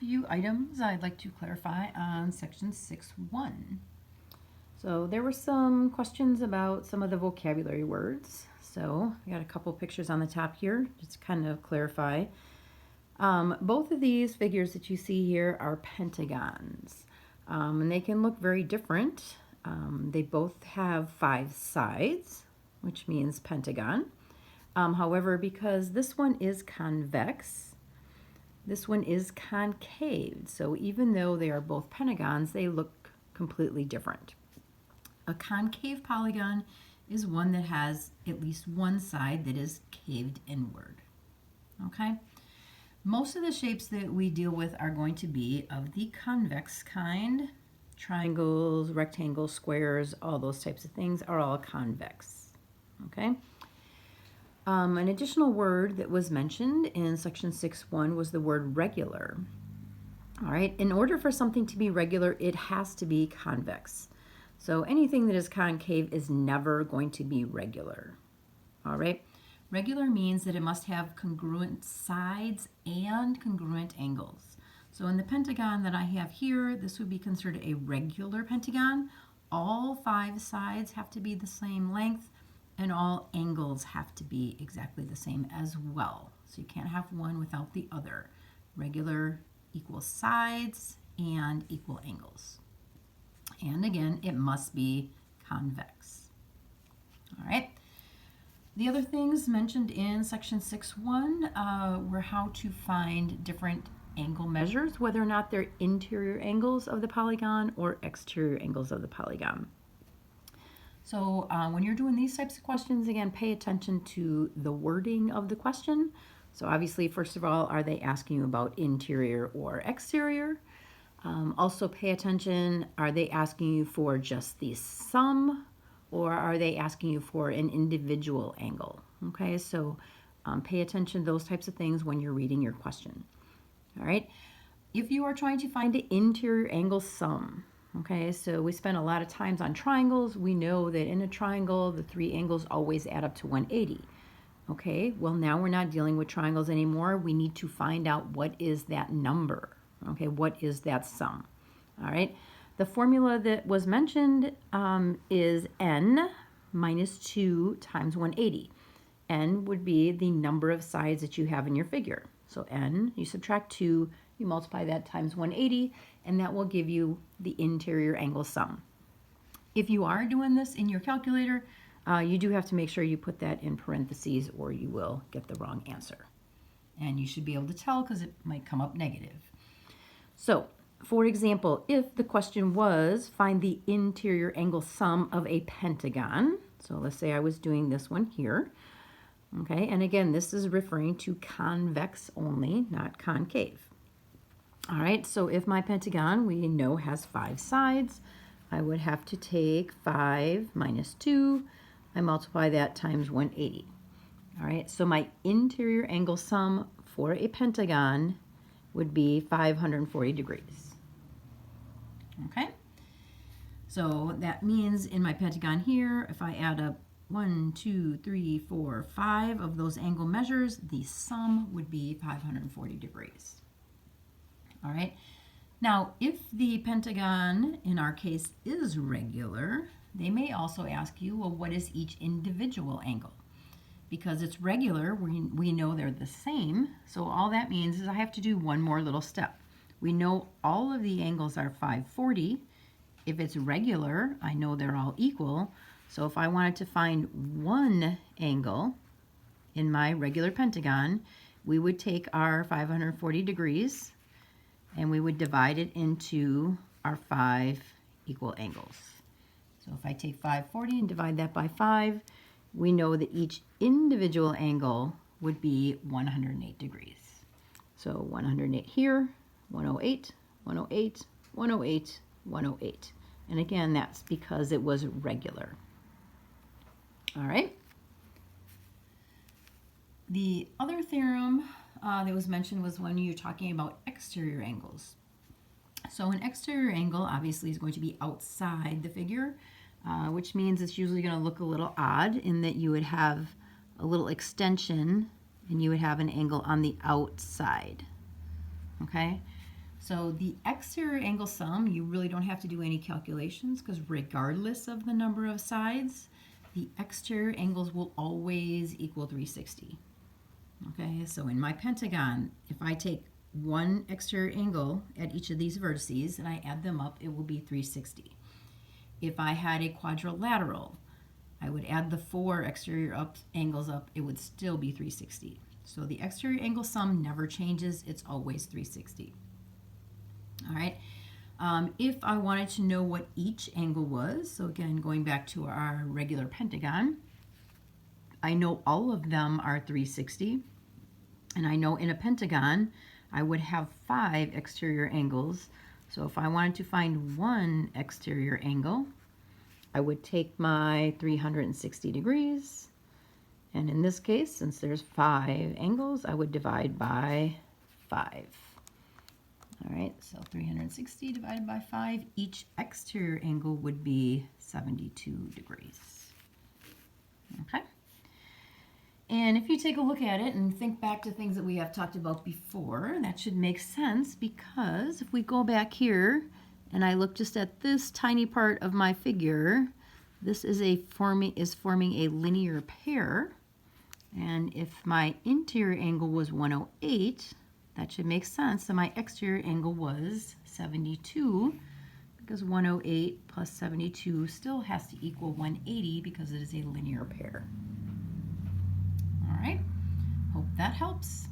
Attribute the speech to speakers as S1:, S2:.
S1: few items I'd like to clarify on section 6.1. So there were some questions about some of the vocabulary words. So I got a couple pictures on the top here just to kind of clarify. Both of these figures that you see here are pentagons, and they can look very different. They both have 5 sides, which means pentagon. However, because this one is convex, this one is concave. So even though they are both pentagons, they look completely different. A concave polygon is one that has at least one side that is caved inward. Okay? Most of the shapes that we deal with are going to be of the convex kind. Triangles, rectangles, squares, all those types of things are all convex. Okay? An additional word that was mentioned in section 6.1 was the word regular. All right, in order for something to be regular, it has to be convex. So anything that is concave is never going to be regular. All right, regular means that it must have congruent sides and congruent angles. So in the pentagon that I have here, this would be considered a regular pentagon. All 5 sides have to be the same length, and all angles have to be exactly the same as well. So you can't have one without the other. Regular equals sides and equal angles. And again, it must be convex. All right. The other things mentioned in section 6.1 were how to find different angle measures, whether or not they're interior angles of the polygon or exterior angles of the polygon. So when you're doing these types of questions, again, pay attention to the wording of the question. So obviously, first of all, are they asking you about interior or exterior? Also pay attention, are they asking you for just the sum, or are they asking you for an individual angle? Okay, so pay attention to those types of things when you're reading your question. All right, if you are trying to find an interior angle sum, okay, so we spend a lot of times on triangles. We know that in a triangle, the 3 angles always add up to 180. Okay, well now we're not dealing with triangles anymore. We need to find out what is that number. Okay, what is that sum? All right, the formula that was mentioned is n minus 2 times 180. N would be the number of sides that you have in your figure. So n, you subtract 2, you multiply that times 180, and that will give you the interior angle sum. If you are doing this in your calculator, you do have to make sure you put that in parentheses or you will get the wrong answer. And you should be able to tell because it might come up negative. So, for example, if the question was find the interior angle sum of a pentagon, so let's say I was doing this one here, okay, and again, this is referring to convex only, not concave. All right, so if my pentagon, we know, has 5 sides, I would have to take 5 minus 2, I multiply that times 180. All right, so my interior angle sum for a pentagon would be 540 degrees. Okay, so that means in my pentagon here, if I add up 1, 2, 3, 4, 5 of those angle measures, the sum would be 540 degrees. All right, now if the pentagon in our case is regular, they may also ask you, well, what is each individual angle? Because it's regular, we know they're the same, so all that means is I have to do one more little step. We know all of the angles are 540. If it's regular, I know they're all equal. So if I wanted to find one angle in my regular pentagon, we would take our 540 degrees and we would divide it into our 5 equal angles. So if I take 540 and divide that by 5, we know that each individual angle would be 108 degrees. So 108 here, 108, 108, 108, 108. And again, that's because it was regular. All right. The other theorem that was mentioned was when you're talking about exterior angles. So an exterior angle obviously is going to be outside the figure, which means it's usually going to look a little odd in that you would have a little extension and you would have an angle on the outside. Okay, So the exterior angle sum, you really don't have to do any calculations because regardless of the number of sides, the exterior angles will always equal 360. Okay, so in my pentagon, if I take one exterior angle at each of these vertices and I add them up, it will be 360. If I had a quadrilateral, I would add the 4 exterior angles up, it would still be 360. So the exterior angle sum never changes, it's always 360. All right, if I wanted to know what each angle was, so again, going back to our regular pentagon, I know all of them are 360, and I know in a pentagon, I would have 5 exterior angles. So if I wanted to find one exterior angle, I would take my 360 degrees, and in this case, since there's 5 angles, I would divide by 5. All right, so 360 divided by 5, each exterior angle would be 72 degrees. Okay? And if you take a look at it and think back to things that we have talked about before, that should make sense because if we go back here and I look just at this tiny part of my figure, this is forming a linear pair. And if my interior angle was 108, that should make sense. So my exterior angle was 72 because 108 plus 72 still has to equal 180 because it is a linear pair. All right, hope that helps.